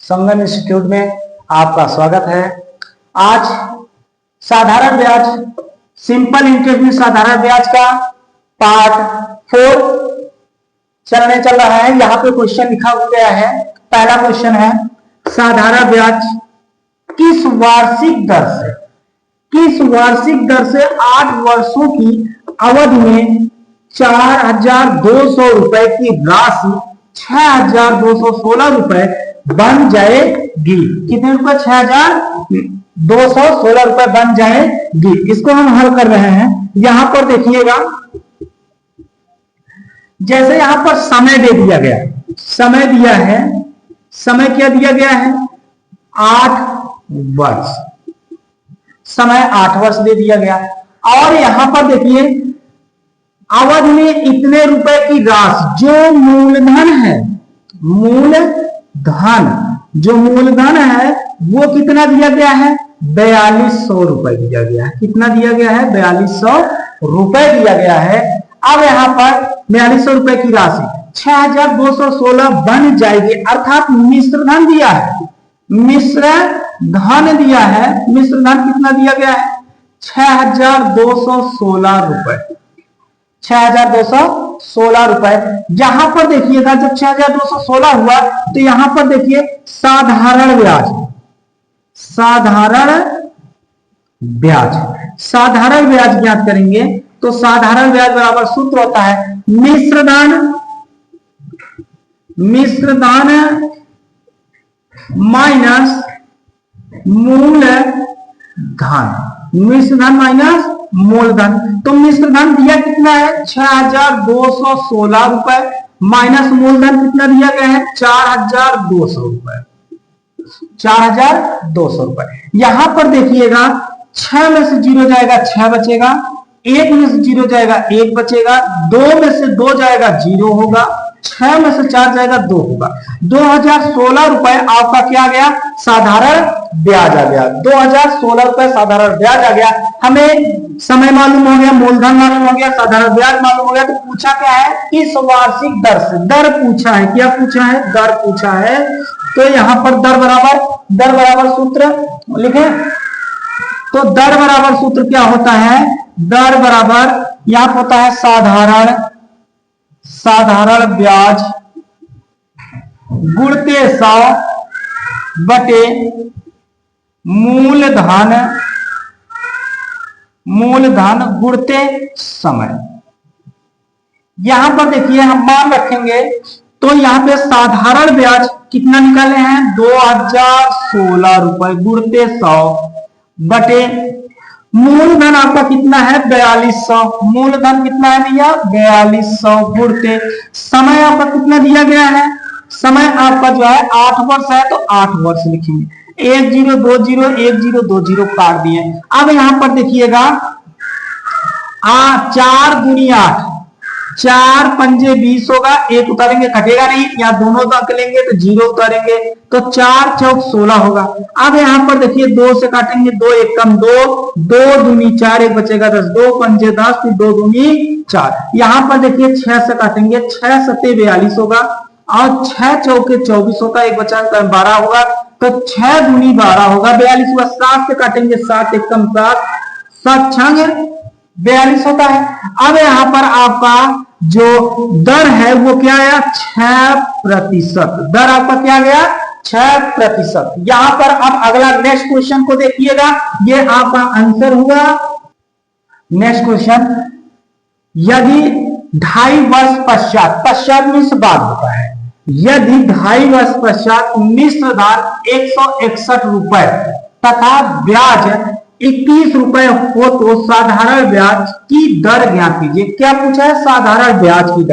संगम institute में आपका स्वागत है। आज साधारण ब्याज, सिंपल इंटरेस्ट में साधारण ब्याज का पार्ट 4 चल रहा है। यहाँ पे क्वेश्चन लिखा गया है। पहला क्वेश्चन है, साधारण ब्याज किस वार्षिक दर से 8 वर्षों की अवधि में 4,200 रुपए की राशि 6,216 रुपए बन जाएगी। कितने रुपए? 6,216 रुपए बन जाएगी। इसको हम हल कर रहे हैं। यहां पर देखिएगा, जैसे यहां पर समय दे दिया गया, समय दिया है, समय क्या दिया गया है? 8 वर्ष, समय 8 वर्ष दे दिया गया। और यहां पर देखिए, अवधि में इतने रुपए की राशि, जो मूलधन है, जो मूलधन है वो कितना दिया गया है? 4,200 रुपए दिया गया है। कितना दिया गया है? 4,200 रुपए दिया गया है। अब यहां पर 4,200 रुपए की राशि 6,216 बन जाएगी, अर्थात मिश्र धन दिया है। मिश्र धन दिया है। मिश्र धन कितना दिया गया है? 6,216 रुपए। 6,216 रुपए। यहां पर देखिएगा, जब 6,216 हुआ तो यहां पर देखिए साधारण ब्याज, साधारण ब्याज ज्ञात करेंगे तो साधारण ब्याज बराबर सूत्र होता है मिश्र धन माइनस मूलधन, मिश्र धन माइनस मूलधन। तो मिश्र धन दिया कितना है? 6,216 रुपए माइनस मूलधन कितना दिया गया है? 4,200 रुपए। 4,200 रुपए। यहां पर देखिएगा, 6 में से 0 जाएगा 6 बचेगा, 1 में से 0 जाएगा 1 बचेगा, 2 में से 2 जाएगा 0 होगा, 6 में से 4 जाएगा 2 होगा। 2,016 रुपए आपका क्या आ गया? साधारण ब्याज आ गया। 2,016 रुपए साधारण ब्याज आ गया। हमें समय मालूम हो गया, मूलधन मालूम हो गया, साधारण ब्याज मालूम हो गया। तो पूछा क्या है? इस वार्षिक दर से दर पूछा है। क्या पूछा है? दर पूछा है। तो यहां पर दर बराबर सूत्र लिखे। तो दर बराबर सूत्र क्या होता है? दर बराबर यहां होता है साधारण ब्याज गुणते 100 बटे मूलधन गुणते समय। यहां पर देखिए, हम मान रखेंगे तो यहां पे साधारण ब्याज कितना निकाले हैं? 2,016 रुपए गुणते 100 बटे मूलधन आपका कितना है? 4,200। मूलधन कितना है भैया? 4,200 गुणते समय आपका कितना दिया गया है? समय आपका जो है 8 वर्ष है, तो 8 वर्ष लिखेंगे। 1 0 2 0 1 0 2 0 काट दिए। अब यहां पर देखिएगा, 4 दूनी 8, 4 पंजे 20 होगा, 1 उतारेंगे कटेगा नहीं, यहाँ दोनों अंक लेंगे तो 0 उतारेंगे, तो 4 चौक 16 होगा। अब यहां पर देखिए 2 से काटेंगे, 2 1 कम 2, 2 दूनी 4, 1 बचेगा 10, 2 पंजे 10, फिर 2 दूनी 4। यहां पर देखिए 6 से काटेंगे, 6 सत्ते 42 होगा, और 6 चौके 24 होता है, 1 बचा 12 होगा, तो 6 दूनी 12 होगा, 42 हुआ। 7 से काटेंगे, 7 1 कम 7, 7 छंग 42 होता है। अब यहां पर आपका जो दर है वो क्या आया? 6%। दर आपका क्या गया? 6%। यहां पर अब अगला नेक्स्ट क्वेश्चन को देखिएगा, ये आपका आंसर हुआ। नेक्स्ट क्वेश्चन, यदि 2.5 वर्ष पश्चात मिश्र बाद होता है, यदि 2.5 वर्ष पश्चात मिश्र धन 161 रुपए तथा ब्याज 21 रुपए हो तो साधारण ब्याज की दर ज्ञात कीजिए। क्या पूछा है? साधारण ब्याज की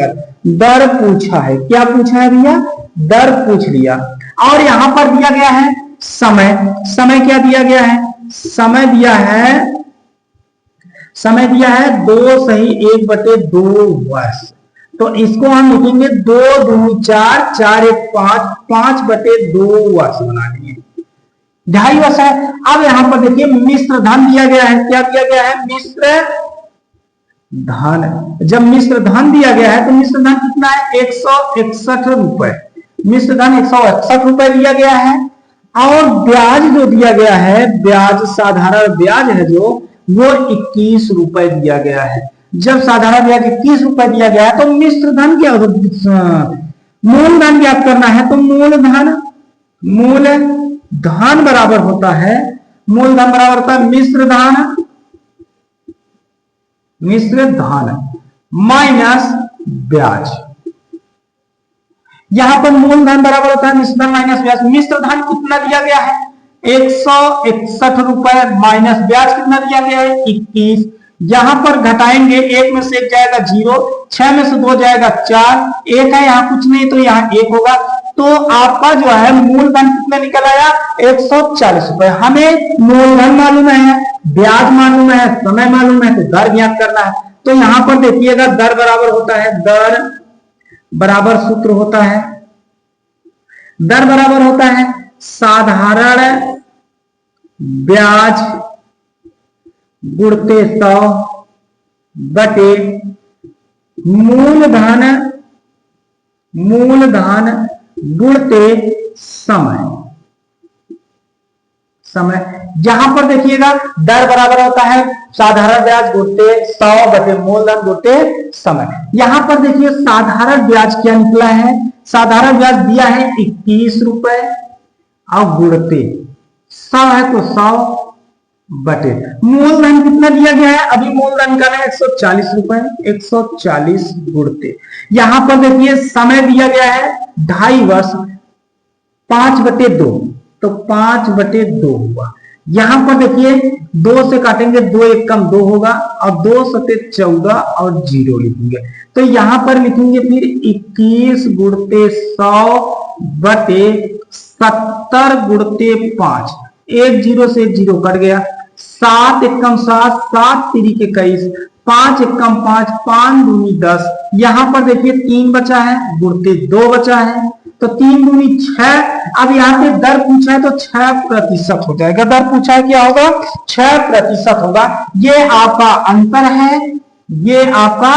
दर पूछा है। क्या पूछा है भैया? दर पूछ लिया। और यहां पर दिया गया है समय क्या दिया गया है? समय दिया है 2 सही 1 बटे 2 वर्ष। तो इसको हम लिखेंगे 2 दूनी 4, 4 1 5, 5 बटे 2 वर्ष बना लिए। 2.5 वर्ष है। अब यहां पर देखिए मिश्र धन दिया गया है। क्या दिया गया है? मिश्र धन। जब मिश्र धन दिया गया है तो मिश्र धन कितना है? 161 रुपए। मिश्र धन 161 रुपए दिया गया है। और ब्याज जो दिया गया है, ब्याज साधारण ब्याज है जो, वो 21 रुपए दिया गया है। जब साधारण ब्याज 21 रुपए दिया गया है तो मिश्र धन क्या, मूलधन ज्ञात करना है। तो मूलधन बराबर होता है, मूलधन बराबर होता है मिश्र धन माइनस ब्याज। यहां पर मूलधन बराबर होता है मिश्र धन माइनस ब्याज। मिश्र धन कितना दिया गया है, 161 रुपए माइनस ब्याज कितना दिया गया है, 21। यहां पर घटाएंगे, एक में से एक जाएगा 0, 6 में से 2 जाएगा 4, एक है यहाँ कुछ नहीं तो यहाँ 1 होगा। तो आपका जो है मूलधन कितना निकल आया, 140 रुपए। हमें मूलधन मालूम है, ब्याज मालूम है, समय मालूम है, तो दर ज्ञात करना है। तो यहां पर देखिएगा दर बराबर होता है, दर बराबर सूत्र होता है, दर बराबर होता है साधारण ब्याज गुणते 100 बटे मूलधन गुणते समय। यहां पर देखिएगा दर बराबर होता है साधारण ब्याज गुणते 100 बटे मूलधन गुणते समय। यहां पर देखिए साधारण ब्याज क्या निकला है, साधारण ब्याज दिया है 21 रुपए और गुणते 100 है तो 100 बटे मूलधन कितना दिया गया है, अभी मूलधन का है 140 रुपए, 140 गुणते। यहां पर देखिए समय दिया गया है 2.5 वर्ष, 5/2 तो 5/2 हुआ। यहां पर देखिए 2 से काटेंगे, 2 1 कम 2 होगा और 2 सते 14 और 0 लिखेंगे। तो यहां पर लिखेंगे फिर 21 गुणते 100 बटे 70 गुणते 5, 1 0 से 1 0 कट गया, 7 एकम 7, 7 3 21, 5 एकम 5, 5 दूनी 10। यहां पर देखिए 3 बचा है गुणते 2 बचा है, तो 3 दूनी 6। अब यहाँ पे दर पूछा है तो 6% हो जाएगा, दर पूछा है क्या होगा, 6% होगा। ये आपका अंतर है, ये आपका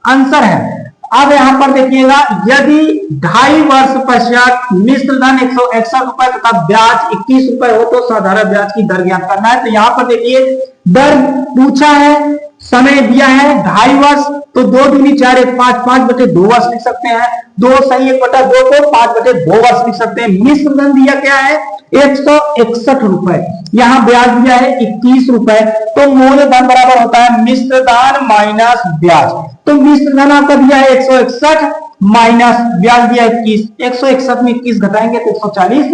आंसर है। अब यहां पर देखिएगा यदि 2.5 वर्ष पश्चात मिश्र धन 161 रुपए तथा ब्याज 21 रुपए हो तो साधारण ब्याज की दर ज्ञात करना है। तो यहां पर देखिए दर पूछा है, समय दिया है 2.5 वर्ष, तो 2 दूनी 4 1 5, 5/2 वर्ष लिख सकते हैं, 2 सही 1/2 को 5/2 वर्ष लिख सकते हैं। मिश्र धन दिया क्या है 161 रुपए, यहाँ ब्याज दिया है 21 रुपए, तो मूलधन बराबर होता है मिश्र धन माइनस ब्याज। तो मिश्र धन आपका दिया है 161 माइनस ब्याज दिया है 21, 161 में 21 घटाएंगे तो 140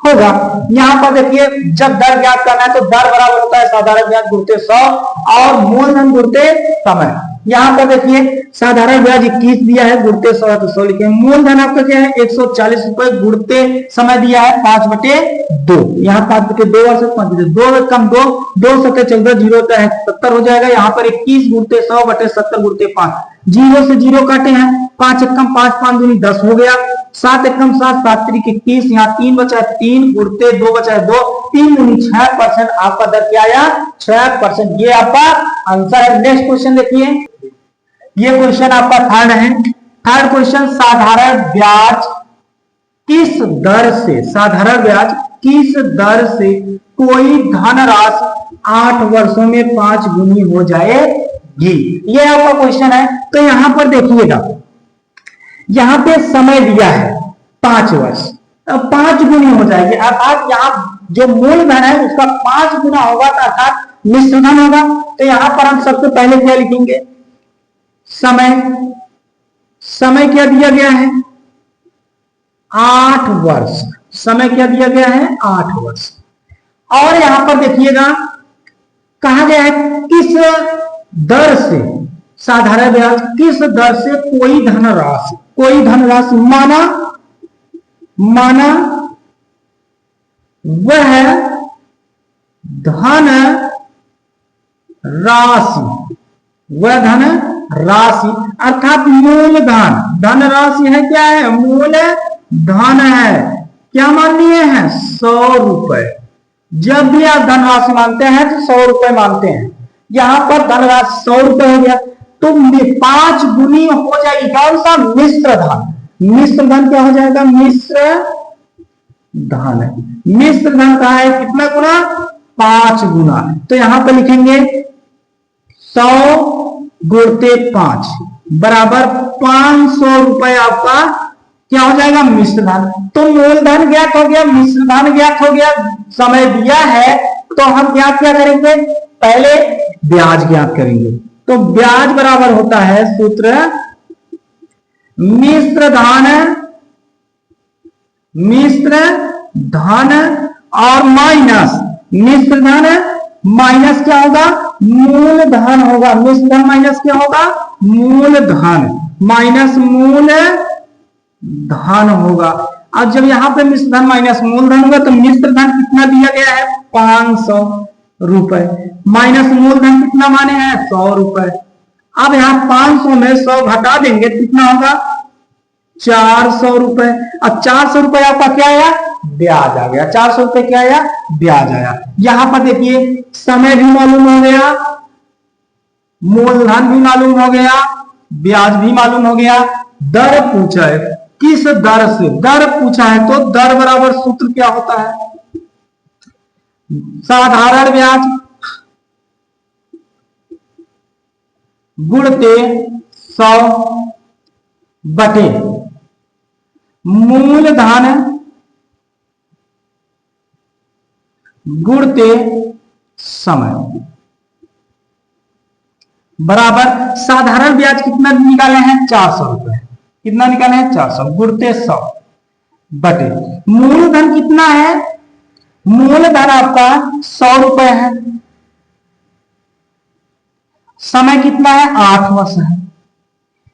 होगा। यहां पर देखिए जब दर ज्ञात करना है तो दर बराबर होता है साधारण ब्याज गुणते 100 और मूलधन गुणते समय। यहां पर देखिए साधारण ब्याज 21 दिया है, गुणते 100 तो 100 लिखे। मूलधन आपका क्या है 140 रुपए, गुणते समय दिया है 5/2, यहाँ 5/2 वर्ष 5/2 कम 2, 2 सत्ते 14 0 है 70 हो जाएगा। यहाँ पर 21 गुणते 100 बटे 70 गुणते 5, 0 से 0 काटे हैं, 5 एकम 5, 5 दूनी 10 हो गया, 7 एकम 7, 7 3 21, यहाँ 3 बचा है 3 गुणते 2 बचा है 2, 3 दूनी 6%। आपका दर क्या आया 6%, ये आपका आंसर है। नेक्स्ट क्वेश्चन देखिए, ये क्वेश्चन आपका थर्ड है। थर्ड क्वेश्चन, साधारण ब्याज किस दर से, साधारण ब्याज किस दर से कोई धनराशि 8 वर्षों में 5 गुनी हो जाएगी, ये आपका क्वेश्चन है। तो यहां पर देखिएगा, यहां पे समय दिया है 5 वर्ष, अब 5 गुनी हो जाएगी, अर्थात यहाँ जो मूलधन है उसका 5 गुना होगा, अर्थात मिश्र धन होगा। तो यहां पर हम सबसे पहले क्या लिखेंगे, समय, समय क्या दिया गया है 8 वर्ष, समय क्या दिया गया है 8 वर्ष। और यहां पर देखिएगा कहा गया है किस दर से, साधारण ब्याज किस दर से कोई धनराशि, कोई धनराशि माना वह धन राशि, वह धन राशि अर्थात मूलधन, धनराशि है क्या है, मूल धन है, क्या मान लिए हैं 100 रुपए। जब भी आप धनराशि मानते हैं तो 100 रुपए मानते हैं, यहां पर धनराशि 100 रुपए हो गया, तो 5 गुनी हो जाएगी कौन सा, मिश्र धन। मिश्र धन क्या हो जाएगा? मिश्र धन। मिश्र धन का है कितना गुना? 5 गुना। तो यहां पर लिखेंगे 100 गुणते 5 बराबर 500 रुपए आपका क्या हो जाएगा? मिश्र धन। तो मूलधन ज्ञात हो गया, मिश्र धन ज्ञात हो गया, समय दिया है तो हम ज्ञात क्या करेंगे? पहले ब्याज ज्ञात करेंगे। तो ब्याज बराबर होता है सूत्र मिश्र धन और माइनस मिश्र धन माइनस क्या होगा? मूल धन होगा। मिश्र धन माइनस क्या होगा? मूल धन माइनस मूल धन होगा। अब जब यहां पे मिश्र धन माइनस मूल धन होगा तो मिश्र धन कितना दिया गया है? 500 रुपए माइनस मूल धन कितना माने हैं? 100 रुपए। अब यहां 500 में 100 घटा देंगे तो कितना होगा? 400 रुपए। अब 400 रुपए आपका क्या आया? ब्याज आ गया। 400 रुपए क्या आया? ब्याज आया। यहां पर देखिए समय भी मालूम हो गया, मूलधन भी मालूम हो गया, ब्याज भी मालूम हो गया। दर पूछा है, किस दर से दर पूछा है तो दर बराबर सूत्र क्या होता है? साधारण ब्याज गुणते 100 बटे मूलधन गुणते समय बराबर साधारण ब्याज कितना निकाले हैं? 400 रुपए। कितना निकाले हैं? 400 गुणते 100 बटे मूलधन कितना है? मूलधन आपका 100 रुपए है। समय कितना है? 8 वर्ष है।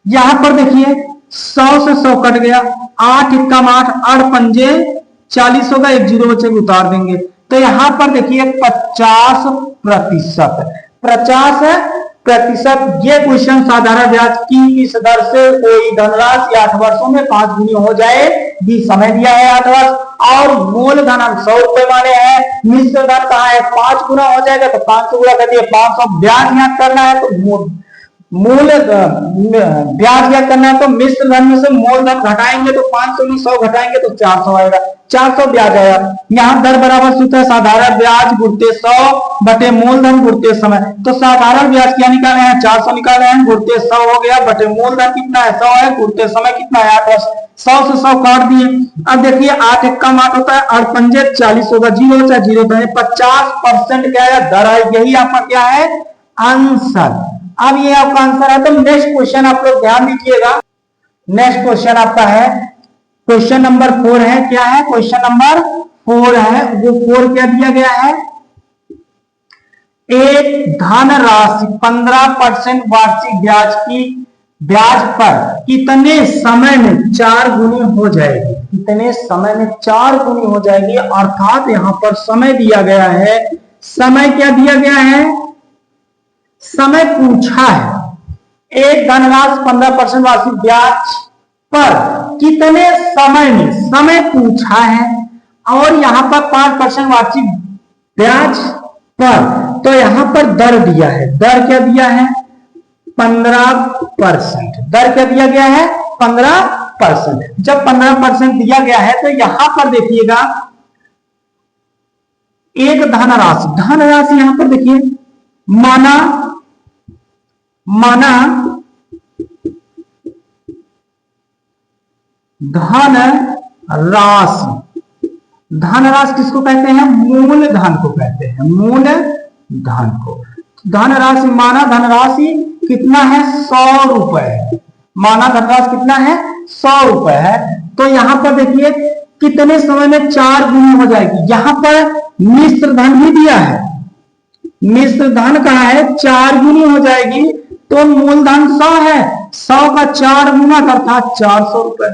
यहां पर देखिए 100 से 100 कट गया, 8 एकम 8 8 पंजे 40 होगा, एक जीरो बचे उतार देंगे। तो यहां पर देखिए 50%। 50% ये क्वेश्चन साधारण ब्याज की इस दर से कोई धनराशि 8 वर्षों में 5 गुनी हो जाए, भी समय दिया है 8 वर्ष और मूलधन हम 100 रुपए माने हैं, मिश्र धन कहा है 5 गुना हो जाएगा तो 500 गुना कर दिए 500। ब्याज याद करना है तो मूल ब्याज याद करना है तो मिश्र धन में से मूलधन घटाएंगे तो 500 में 100 घटाएंगे तो 400 आएगा। 400 ब्याज आया। यहाँ दर बराबर सूत्र है साधारण ब्याज गुणते 100 बटे मूलधन गुणते समय। तो साधारण ब्याज क्या निकाले हैं? 400 निकाले हैं, गुणते 100 हो गया बटे मूलधन कितना है? 100 है, गुणते समय कितना है? 8 वर्ष। 100 से 100 काट दिए। अब देखिए 8 एकम 8 होता है, 8 पंजे 40 होगा, जीरो चाहे जीरो था। 50% क्या है? दर है। यही आपका क्या है? आंसर। अब ये आपका आंसर है। तो नेक्स्ट क्वेश्चन आप लोग ध्यान दीजिएगा। नेक्स्ट क्वेश्चन आपका है क्वेश्चन नंबर 4 है। क्या है? क्वेश्चन नंबर 4 है। वो 4 क्या दिया गया है? एक धनराशि 15% वार्षिक ब्याज की ब्याज पर कितने समय में 4 गुनी हो जाएगी? कितने समय में 4 गुनी हो जाएगी? अर्थात यहां पर समय दिया गया है। समय क्या दिया गया है? समय पूछा है। एक धनराशि 15% वार्षिक ब्याज पर कितने समय में, समय पूछा है और यहां पर 5% वार्षिक ब्याज पर, तो यहां पर दर दिया है। दर क्या दिया है? 15%। दर क्या दिया गया है? 15%। जब 15% दिया गया है तो यहां पर देखिएगा एक धनराशि यहां पर देखिए माना धनराशि किसको कहते हैं? मूल धन को कहते हैं। मूल धन को धनराशि माना धनराशि कितना है? 100 रुपए। माना धनराशि कितना है? 100 रुपए है। तो यहां पर देखिए कितने समय में 4 गुनी हो जाएगी। यहां पर मिश्र धन भी दिया है। मिश्र धन कहा है 4 गुनी हो जाएगी तो मूलधन 100 है, 100 का 4 गुना अर्थात 400 रुपए।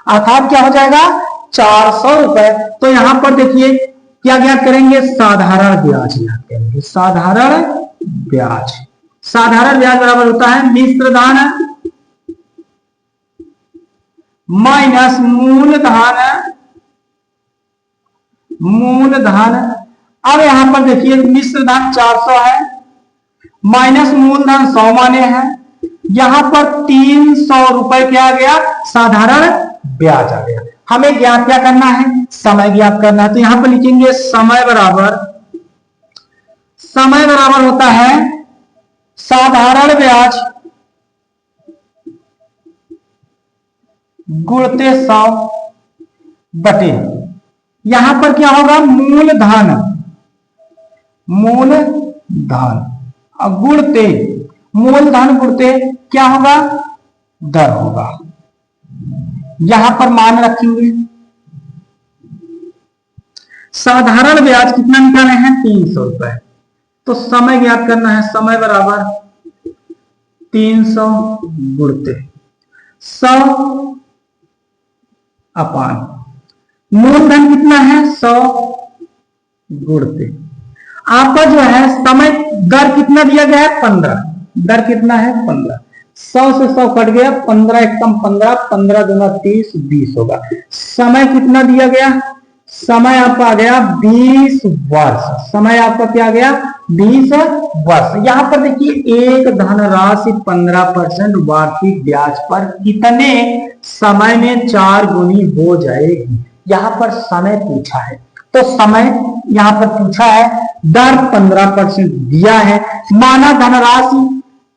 अर्थात क्या हो जाएगा? 400 रुपए। तो यहां पर देखिए क्या ज्ञात करेंगे? साधारण ब्याज ज्ञात करेंगे। साधारण ब्याज। साधारण ब्याज बराबर होता है मिश्र धन माइनस मूलधन। अब यहां पर देखिए मिश्र धन 400 है, माइनस मूलधन 100 माने हैं, यहां पर 300 रुपए क्या आ गया, साधारण ब्याज आ गया। हमें ज्ञात क्या करना है, समय ज्ञात करना है। तो यहां पर लिखेंगे समय बराबर होता है साधारण ब्याज गुणते 100 बटे, यहां पर क्या होगा, मूलधन गुणते, मूलधन गुणते क्या होगा, दर होगा। यहां पर मान रखेंगे। साधारण ब्याज कितना निकाले हैं, 300 रुपए। तो समय ज्ञात करना है, समय बराबर 300 गुणते 100 अपान मूलधन कितना है, 100 गुणते आपका जो है समय दर कितना दिया गया है, 15। दर कितना है, 15। 100 से 100 कट गया, 15 एक कम 15, 15 दूना 30, 20 होगा। समय कितना दिया गया, समय आपका आ गया 20 वर्ष। समय आपका क्या आ गया, 20 वर्ष। यहां पर देखिए एक धनराशि 15% वार्षिक ब्याज पर कितने समय में 4 गुनी हो जाएगी। यहां पर समय पूछा है, तो समय यहां पर पूछा है, दर 15% दिया है, माना धनराशि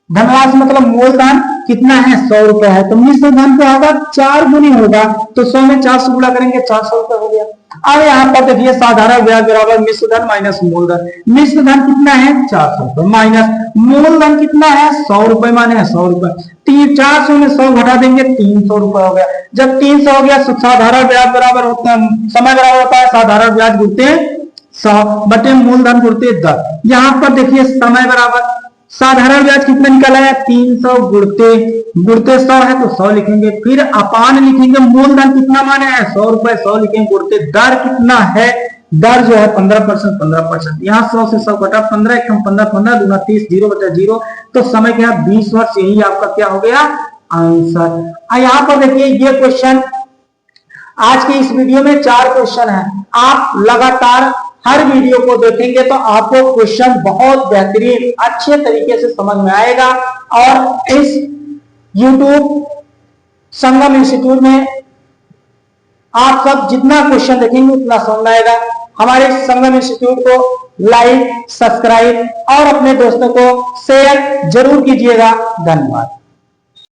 मतलब मूलधन कितना है, 100 रुपए है, तो मिश्र धन क्या होगा, 4 गुनी होगा। तो 100 में 4 से गुणा करेंगे, 400 रुपए हो गया। अब यहाँ पर देखिए साधारण ब्याज बराबर मिश्र धन माइनस मूलधन। मिश्र धन कितना है, 400 रुपए, माइनस मूलधन कितना है, 100 रुपए, माने 100 रुपए। 400 में 100 घटा देंगे, 300 रुपए हो गया। जब 300 हो गया, साधारण ब्याज बराबर होता है, समय बराबर होता है साधारण ब्याज गुणते 100 बटे मूलधन गुणते दर। यहां पर देखिए समय बराबर साधारण ब्याज कितना निकला है, 300 गुणते 100 है तो 100 लिखेंगे, फिर अपान लिखेंगे, मूलधन कितना माने हैं, 100 रुपए, 100 लिखेंगे, गुणते दर कितना है, दर जो है 15%, 15%। यहाँ 100 से 100 घटा 15 एक कम 15, 15 दूना 30, 0 बटा 0, तो समय क्या, 20 वर्ष। यही आपका क्या हो गया, आंसर। यहाँ पर देखिए ये क्वेश्चन, आज के इस वीडियो में 4 क्वेश्चन है। आप लगातार हर वीडियो को देखेंगे तो आपको क्वेश्चन बहुत बेहतरीन अच्छे तरीके से समझ में आएगा। और इस YouTube संगम इंस्टीट्यूट में आप सब जितना क्वेश्चन देखेंगे उतना समझ में आएगा। हमारे संगम इंस्टीट्यूट को लाइक, सब्सक्राइब और अपने दोस्तों को शेयर जरूर कीजिएगा। धन्यवाद।